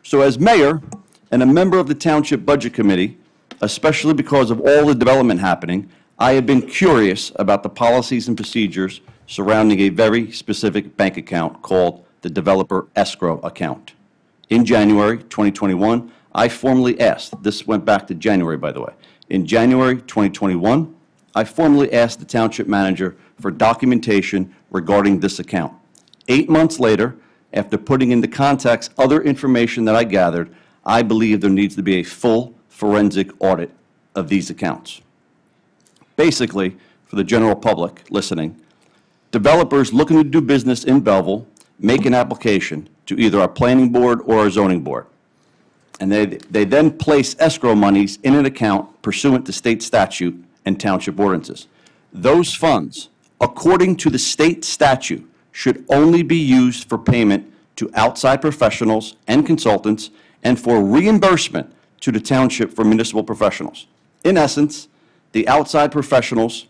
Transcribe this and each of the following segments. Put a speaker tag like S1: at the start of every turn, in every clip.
S1: So as mayor and a member of the Township Budget Committee, especially because of all the development happening, I have been curious about the policies and procedures surrounding a very specific bank account called the Developer Escrow Account. In January 2021, I formally asked, this went back to January, by the way. In January 2021, I formally asked the Township Manager for documentation regarding this account. 8 months later, after putting into context other information that I gathered, I believe there needs to be a full forensic audit of these accounts. Basically, for the general public listening, developers looking to do business in Belleville make an application to either our planning board or our zoning board. And they then place escrow monies in an account pursuant to state statute and township ordinances. Those funds, according to the state statute, should only be used for payment to outside professionals and consultants and for reimbursement to the township for municipal professionals. In essence, the outside professionals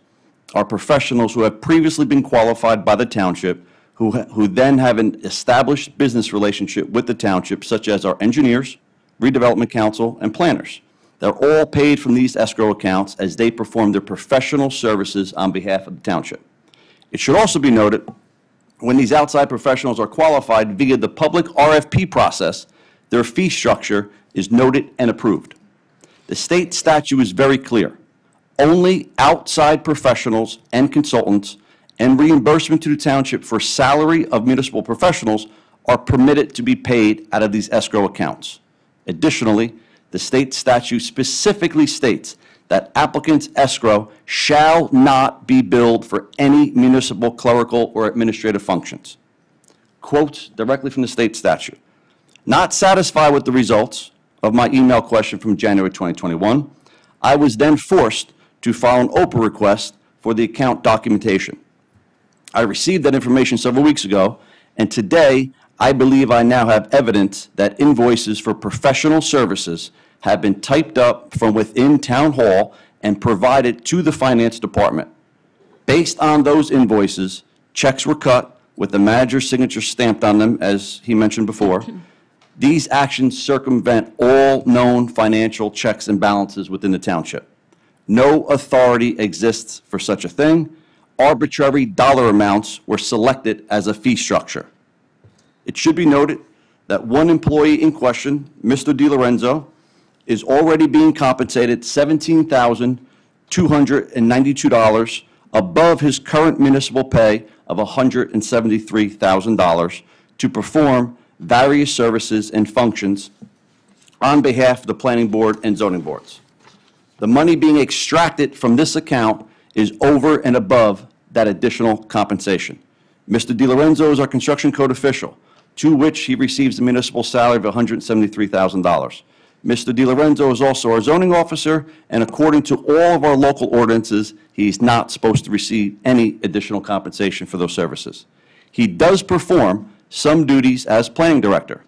S1: are professionals who have previously been qualified by the township, who then have an established business relationship with the township, such as our engineers, redevelopment counsel, and planners. They're all paid from these escrow accounts as they perform their professional services on behalf of the township. It should also be noted, when these outside professionals are qualified via the public RFP process, their fee structure is noted and approved. The state statute is very clear. Only outside professionals and consultants and reimbursement to the township for salary of municipal professionals are permitted to be paid out of these escrow accounts. Additionally, the state statute specifically states that applicants' escrow shall not be billed for any municipal clerical or administrative functions. Quotes directly from the state statute. Not satisfied with the results of my email question from January 2021, I was then forced to file an OPA request for the account documentation. I received that information several weeks ago, and today I believe I now have evidence that invoices for professional services have been typed up from within Town Hall and provided to the Finance Department. Based on those invoices, checks were cut with the manager's signature stamped on them, as he mentioned before. These actions circumvent all known financial checks and balances within the township. No authority exists for such a thing. Arbitrary dollar amounts were selected as a fee structure. It should be noted that one employee in question, Mr. DiLorenzo, is already being compensated $17,292 above his current municipal pay of $173,000 to perform various services and functions on behalf of the planning board and zoning boards. The money being extracted from this account is over and above that additional compensation. Mr. DiLorenzo is our construction code official, to which he receives a municipal salary of $173,000. Mr. DiLorenzo is also our zoning officer, and according to all of our local ordinances, he's not supposed to receive any additional compensation for those services. He does perform some duties as planning director,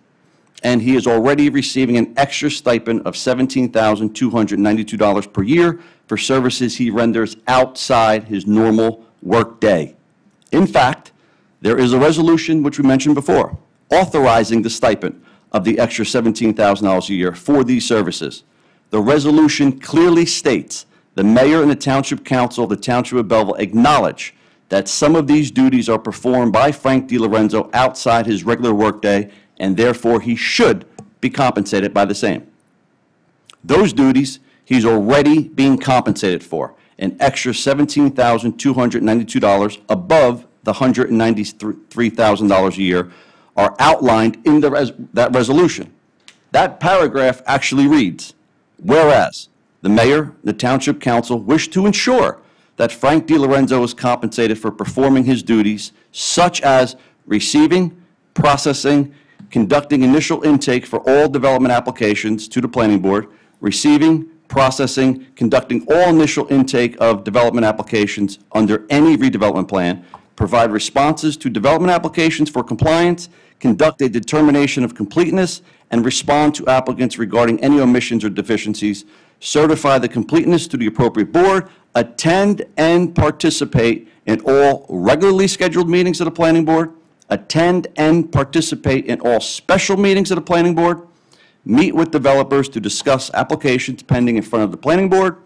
S1: and he is already receiving an extra stipend of $17,292 per year for services he renders outside his normal work day. In fact, there is a resolution, which we mentioned before, authorizing the stipend of the extra $17,000 a year for these services. The resolution clearly states the mayor and the township council of the Township of Belleville acknowledge that some of these duties are performed by Frank DiLorenzo outside his regular workday, and therefore he should be compensated by the same. Those duties he's already being compensated for, an extra $17,292 above the $193,000 a year, are outlined in that resolution. That paragraph actually reads, whereas the mayor, the township council wish to ensure that Frank DiLorenzo is compensated for performing his duties, such as receiving, processing, conducting initial intake for all development applications to the planning board, receiving, processing, conducting all initial intake of development applications under any redevelopment plan, provide responses to development applications for compliance, conduct a determination of completeness, and respond to applicants regarding any omissions or deficiencies, certify the completeness to the appropriate board, attend and participate in all regularly scheduled meetings of the planning board, attend and participate in all special meetings of the planning board, meet with developers to discuss applications pending in front of the planning board,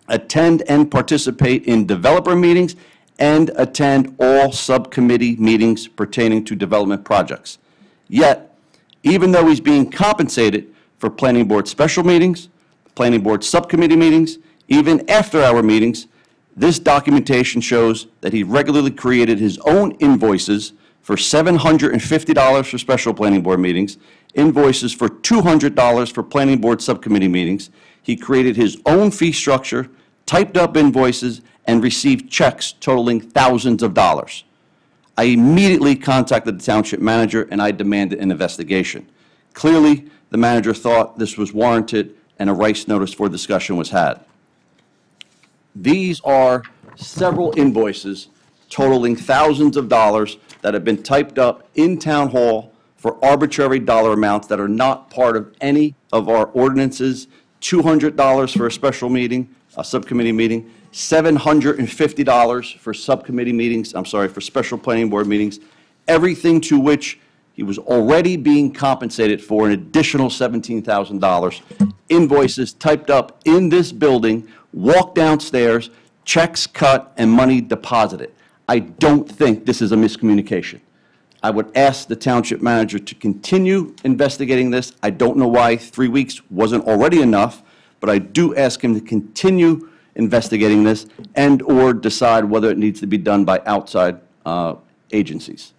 S1: attend and participate in developer meetings, and attend all subcommittee meetings pertaining to development projects. Yet, even though he's being compensated for planning board special meetings, planning board subcommittee meetings, even after-hour meetings, this documentation shows that he regularly created his own invoices for $750 for special planning board meetings, invoices for $200 for planning board subcommittee meetings. He created his own fee structure, typed up invoices, and received checks totaling thousands of dollars. I immediately contacted the township manager and I demanded an investigation. Clearly, the manager thought this was warranted and a rice notice for discussion was had. These are several invoices totaling thousands of dollars that have been typed up in town hall for arbitrary dollar amounts that are not part of any of our ordinances. $200 for a special meeting, a subcommittee meeting, $750 for subcommittee meetings, for special planning board meetings, everything to which he was already being compensated for an additional $17,000. Invoices typed up in this building, walked downstairs, checks cut, and money deposited. I don't think this is a miscommunication. I would ask the township manager to continue investigating this. I don't know why 3 weeks wasn't already enough, but I do ask him to continue investigating this and/or decide whether it needs to be done by outside agencies.